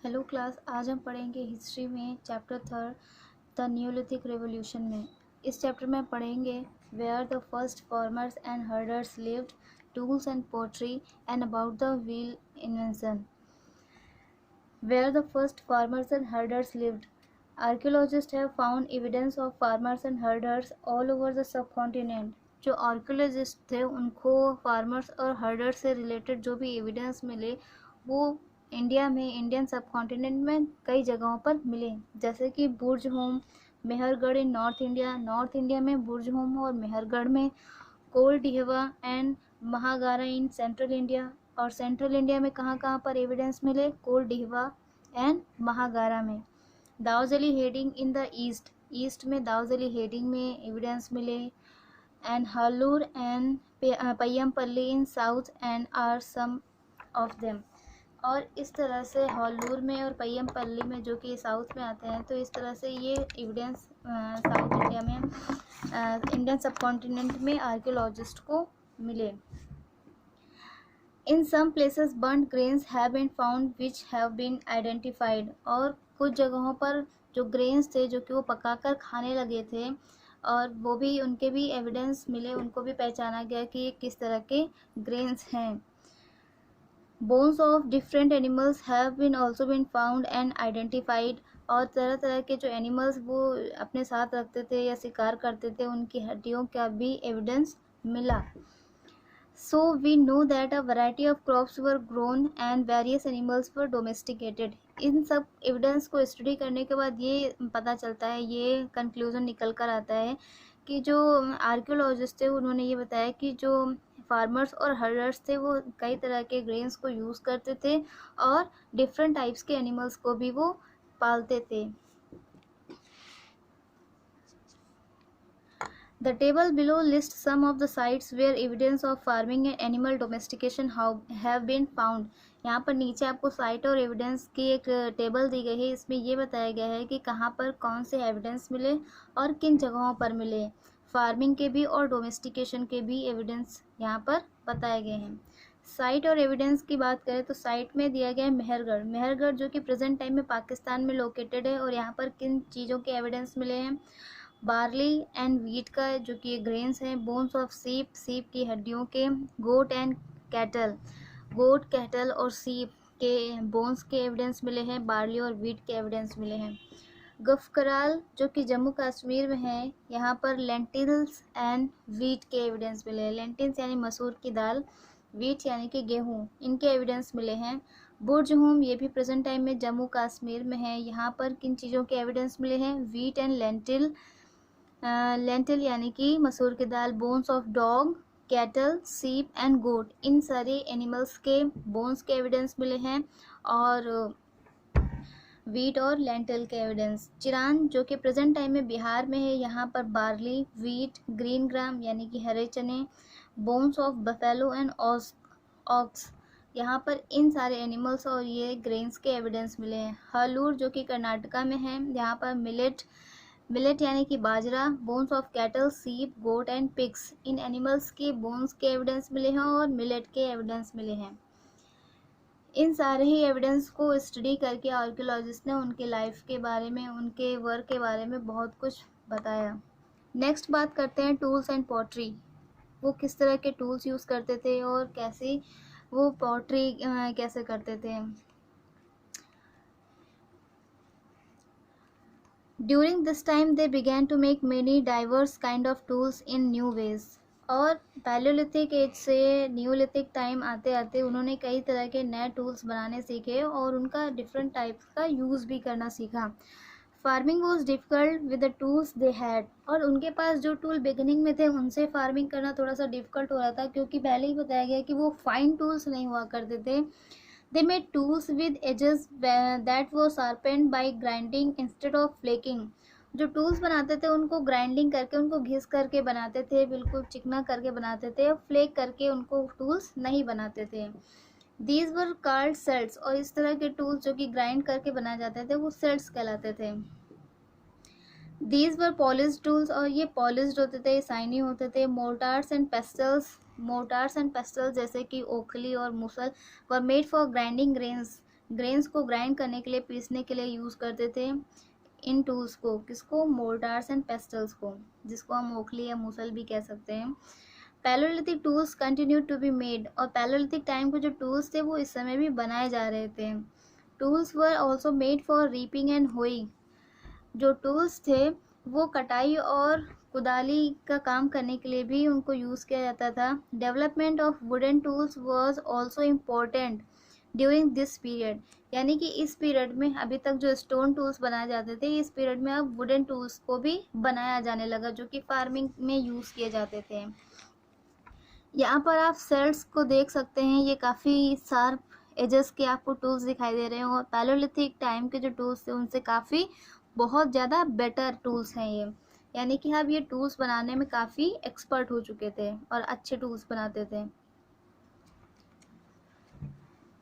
Hello class, आज हम पढ़ेंगे हिस्ट्री में chapter third the neolithic revolution में। इस चैप्टर में पढ़ेंगे where the first farmers and herders lived, tools and pottery and about the wheel invention. Where the first farmers and herders lived, archaeologists have found evidence of farmers and herders all over the subcontinent. जो archaeologists थे उनको farmers और herders से related जो भी evidence मिले वो India में, इंडियन सब कॉन्टिनेंट में कई जगहों पर मिले, जैसे कि बुर्ज होम, मेहरगढ़ इन नॉर्थ इंडिया में बुर्ज होम और मेहरगढ़ में, कोल Dihwa and महागारा in central India. और सेंट्रल इंडिया में कहाँ कहाँ पर एविडेंस मिले? कोल डिहवा एंड महागारा में। Daojali Hading in the east में दाऊजली हेडिंग में एविडेंस मिले। And Hallur and Paiyampalli in south and are some of them. और इस तरह से हॉलूर में और पय्यमपल्ली में, जो कि साउथ में आते हैं, तो इस तरह से ये एविडेंस साउथ इंडिया में, इंडियन सब कॉन्टिनेंट में आर्कियोलॉजिस्ट को मिले। In some places burned grains have been found which have been identified. और कुछ जगहों पर जो ग्रेन्स थे जो कि वो पकाकर खाने लगे थे, और वो भी, उनके भी एविडेंस मिले, उनको भी पहचाना गया कि ये किस तरह के ग्रेन्स हैं। Bones of different animals have been also been found and identified. और तरह तरह के जो एनिमल्स वो अपने साथ रखते थे या शिकार करते थे, उनकी हड्डियों का भी एविडेंस मिला। So we know that a variety of crops were grown and various animals were domesticated. इन सब एविडेंस को स्टडी करने के बाद ये पता चलता है, ये कंक्लूजन निकल कर आता है कि जो आर्कियोलॉजिस्ट थे उन्होंने ये बताया कि जो फार्मर्स और हर्डर्स थे वो कई तरह के ग्रेन्स को यूज़ करते थे और डिफरेंट टाइप्स के एनिमल्स को भी वो पालते थे। The table below lists some of the sites where evidence of farming and animal domestication have been found. यहाँ पर नीचे आपको साइट और एविडेंस की एक टेबल दी गई है। इसमें ये बताया गया है कि कहाँ पर कौन से एविडेंस मिले और किन जगहों पर मिले। फार्मिंग के भी और डोमेस्टिकेशन के भी एविडेंस यहाँ पर बताए गए हैं। साइट और एविडेंस की बात करें तो साइट में दिया गया है मेहरगढ़ जो कि प्रेजेंट टाइम में पाकिस्तान में लोकेटेड है। और यहाँ पर किन चीज़ों के एविडेंस मिले हैं? बार्ली एंड वीट का, जो कि ग्रेन्स हैं। बोन्स ऑफ सीप की हड्डियों के। गोट कैटल और सीप के बोन्स के एविडेंस मिले हैं। बार्ली और वीट के एविडेंस मिले हैं। गफकराल जो कि जम्मू कश्मीर में है, यहाँ पर लेंटिल्स एंड वीट के एविडेंस मिले हैं। लेंटिल्स यानी मसूर की दाल, वीट यानी कि गेहूँ, इनके एविडेंस मिले हैं। बुर्ज होम ये भी प्रेजेंट टाइम में जम्मू कश्मीर में है। यहाँ पर किन चीज़ों के एविडेंस मिले हैं? वीट एंड लेंटिल यानी कि मसूर की दाल। बोन्स ऑफ डॉग, कैटल, सीप एंड गोट, इन सारे एनिमल्स के बोन्स के एविडेंस मिले हैं। और वीट और लेंटिल के एविडेंस। चिरान जो कि प्रेजेंट टाइम में बिहार में है, यहाँ पर बार्ली, वीट, ग्रीन ग्राम यानी कि हरे चने। Bones of buffalo and ox, यहाँ पर इन सारे एनिमल्स और ये ग्रेन्स के एविडेंस मिले हैं। हलूर जो कि कर्नाटका में है, यहाँ पर मिलेट यानी कि बाजरा। Bones of cattle, sheep, goat and pigs, इन एनिमल्स के बोन्स के एविडेंस मिले हैं और मिलेट के एविडेंस मिले हैं। इन सारे ही एविडेंस को स्टडी करके आर्कियोलॉजिस्ट ने उनके लाइफ के बारे में, उनके वर्क के बारे में बहुत कुछ बताया। नेक्स्ट बात करते हैं टूल्स एंड पॉटरी। वो किस तरह के टूल्स यूज़ करते थे और कैसे वो पॉटरी कैसे करते थे। During this time they began to make many diverse kind of tools in new ways. और पैलियोलिथिक एज से न्यूलिथिक टाइम आते आते उन्होंने कई तरह के नए टूल्स बनाने सीखे और उनका डिफरेंट टाइप्स का यूज़ भी करना सीखा। Farming was difficult with the tools they had. और उनके पास जो टूल बिगिनिंग में थे उनसे फार्मिंग करना थोड़ा सा डिफ़िकल्ट हो रहा था, क्योंकि पहले ही बताया गया कि वो फाइन टूल्स नहीं हुआ करते थे। They made tools with edges that were sharpened by grinding instead of flaking. जो टूल्स बनाते थे उनको ग्राइंडिंग करके, उनको घिस करके बनाते थे, बिल्कुल चिकना करके बनाते थे। फ्लेक करके उनको टूल्स नहीं बनाते थे। These were called sets। और इस तरह के टूल्स जो कि ग्राइंड करके बनाए जाते थे वो सेट्स कहलाते थे। These were polished tools। और ये पॉलिश्ड होते थे, शाइनी होते थे। मोर्टार्स एंड पेस्टल्स जैसे कि ओखली और मूसल were made for grinding grains. Grains को ग्राइंड करने के लिए, पीसने के लिए यूज़ करते थे इन टूल्स को। किसको? मोर्टार्स एंड पेस्टल्स को, जिसको हम ओखली या मूसल भी कह सकते हैं। Palaeolithic tools continue to be made, और पैलोलिथिक टाइम के जो टूल्स थे वो इस समय भी बनाए जा रहे थे। Tools were also made for reaping and hoeing, जो टूल्स थे वो कटाई और कुदाली का काम करने के लिए भी उनको यूज़ किया जाता था। Development of wooden tools was also important during this period, यानी कि इस पीरियड में अभी तक जो स्टोन टूल्स बनाए जाते थे, इस पीरियड में अब वुडन टूल्स को भी बनाया जाने लगा, जो कि फार्मिंग में यूज़ किए जाते थे। यहाँ पर आप सेल्स को देख सकते हैं, ये काफ़ी शार्प एजेस के आपको टूल्स दिखाई दे रहे हैं, और पैलोलिथिक टाइम के जो टूल्स थे उनसे काफ़ी बहुत ज़्यादा बेटर टूल्स हैं ये, यानी कि अब ये टूल्स बनाने में काफ़ी एक्सपर्ट हो चुके थे और अच्छे टूल्स बनाते थे।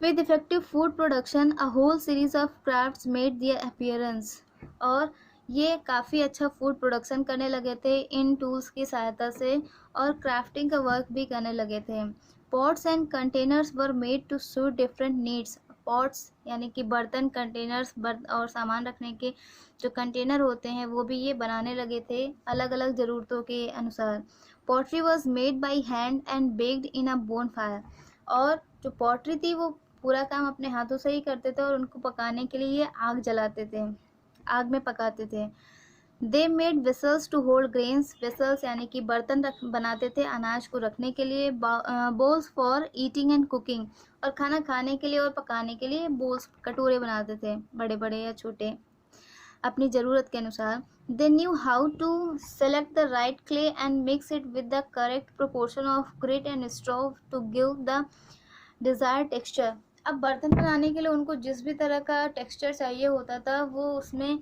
With effective food production a whole series of crafts made their appearance, और ये काफ़ी अच्छा फूड प्रोडक्शन करने लगे थे इन टूल्स की सहायता से, और क्राफ्टिंग का वर्क भी करने लगे थे। Pots and containers were made to suit different needs. Pots यानी कि बर्तन, कंटेनर्स और सामान रखने के जो कंटेनर होते हैं वो भी ये बनाने लगे थे अलग अलग ज़रूरतों के अनुसार। Pottery was made by hand and baked in a bone fire, और जो पॉटरी थी वो पूरा काम अपने हाथों से ही करते थे, और उनको पकाने के लिए ये आग जलाते थे, आग में पकाते थे। They made vessels to hold grains, vessels यानी कि बर्तन बनाते थे अनाज को रखने के लिए। Bowls for eating and cooking, और खाना खाने के लिए और पकाने के लिए बोल्स, कटोरे बनाते थे, बड़े बड़े या छोटे अपनी ज़रूरत के अनुसार। They knew how to select the right clay and mix it with the correct proportion of grit and straw to give the desire texture. अब बर्तन बनाने के लिए उनको जिस भी तरह का टेक्सचर चाहिए होता था वो उसमें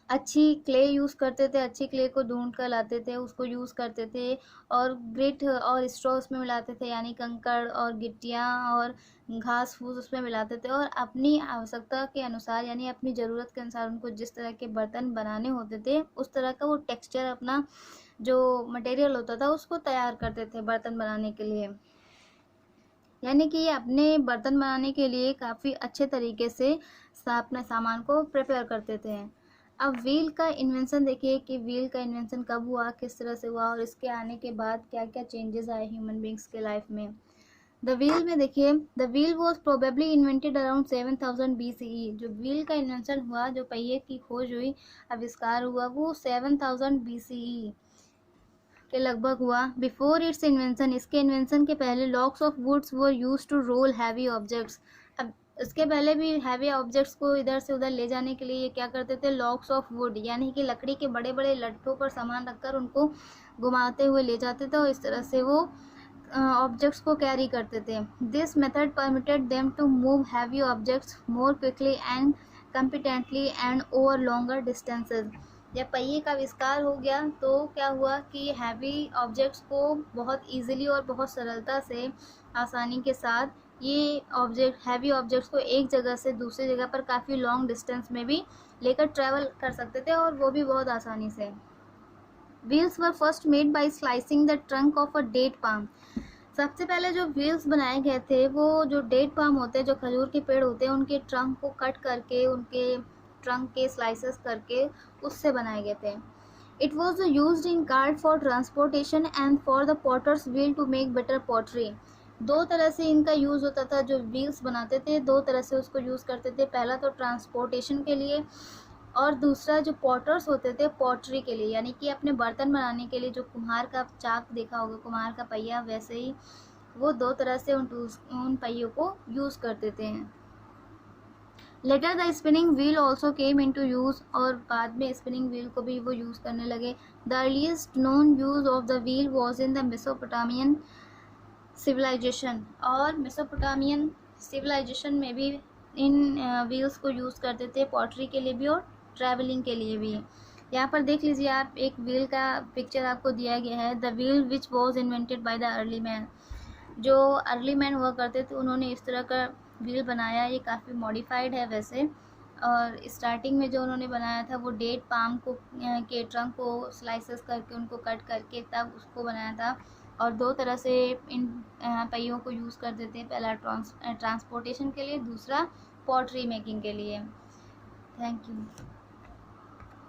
अच्छी क्ले यूज़ करते थे, अच्छी क्ले को ढूंढ कर लाते थे, उसको यूज़ करते थे, और ग्रिट और स्ट्रॉ उसमें मिलाते थे, यानी कंकड़ और गिट्टियाँ और घास फूस उसमें मिलाते थे, और अपनी आवश्यकता के अनुसार यानी अपनी ज़रूरत के अनुसार उनको जिस तरह के बर्तन बनाने होते थे उस तरह का वो टेक्सचर, अपना जो मटेरियल होता था उसको तैयार करते थे बर्तन बनाने के लिए। यानी कि ये अपने बर्तन बनाने के लिए काफ़ी अच्छे तरीके से अपने सामान को प्रिपेयर करते थे। अब व्हील का इन्वेंशन देखिए कि व्हील का इन्वेंशन कब हुआ, किस तरह से हुआ, और इसके आने के बाद क्या क्या चेंजेस आए ह्यूमन बींग्स के लाइफ में। द व्हील में देखिए, the wheel was probably invented around 7000 BCE। जो व्हील का इन्वेंशन हुआ, जो पहिए की खोज हुई, आविष्कार हुआ, वो 7000 BCE के लगभग हुआ। बिफोर इट्स इन्वेंशन, इसके इन्वेंशन के पहले logs of woods were use to roll heavy objects. अब इसके पहले भी हैवी ऑब्जेक्ट्स को इधर से उधर ले जाने के लिए ये क्या करते थे, लॉक्स ऑफ वुड यानी कि लकड़ी के बड़े बड़े लट्ठों पर सामान रखकर उनको घुमाते हुए ले जाते थे, और इस तरह से वो ऑब्जेक्ट्स को कैरी करते थे। This method permitted them to move heavy objects more quickly and competently and over longer distances. जब पहिए का आविष्कार हो गया तो क्या हुआ कि हैवी ऑब्जेक्ट्स को बहुत इजीली और बहुत सरलता से, आसानी के साथ ये हैवी ऑब्जेक्ट्स को एक जगह से दूसरी जगह पर काफ़ी लॉन्ग डिस्टेंस में भी लेकर ट्रैवल कर सकते थे, और वो भी बहुत आसानी से। Wheels were first made by slicing the trunk of a date palm. सबसे पहले जो व्हील्स बनाए गए थे वो जो डेट पाम होते हैं, जो खजूर के पेड़ होते हैं, उनके ट्रंक को कट करके, उनके ट्रंक के स्लाइसेस करके उससे बनाए गए थे। It was use in cart for transportation and for the potter's wheel to make better pottery. दो तरह से इनका यूज़ होता था, जो व्हील्स बनाते थे दो तरह से उसको यूज़ करते थे। पहला तो ट्रांसपोर्टेशन के लिए, और दूसरा जो पॉटर्स होते थे पॉटरी के लिए, यानी कि अपने बर्तन बनाने के लिए। जो कुम्हार का चाक देखा होगा, कुम्हार का पहिया, वैसे ही वो दो तरह से उन पहियों को यूज़ करते थे। Later the spinning wheel also came into use, और बाद में स्पिनिंग व्हील को भी वो यूज़ करने लगे। The earliest known use of the wheel was in the Mesopotamian civilisation, और मेसोपोटामियन सिविलाइजेशन में भी इन व्हील्स को यूज़ करते थे, पॉटरी के लिए भी और ट्रैवलिंग के लिए भी। यहाँ पर देख लीजिए आप, एक व्हील का पिक्चर आपको दिया गया है। The wheel which was invented by the early man. जो अर्ली मैन हुआ करते थे उन्होंने इस तरह का व्हील बनाया। ये काफ़ी मॉडिफाइड है वैसे, और स्टार्टिंग में जो उन्होंने बनाया था वो डेट पाम को के ट्रंक को स्लाइसेस करके, उनको कट करके तब उसको बनाया था। और दो तरह से इन पहियों को यूज़ करते थे, पहला ट्रांसपोर्टेशन के लिए, दूसरा पॉटरी मेकिंग के लिए। Thank you.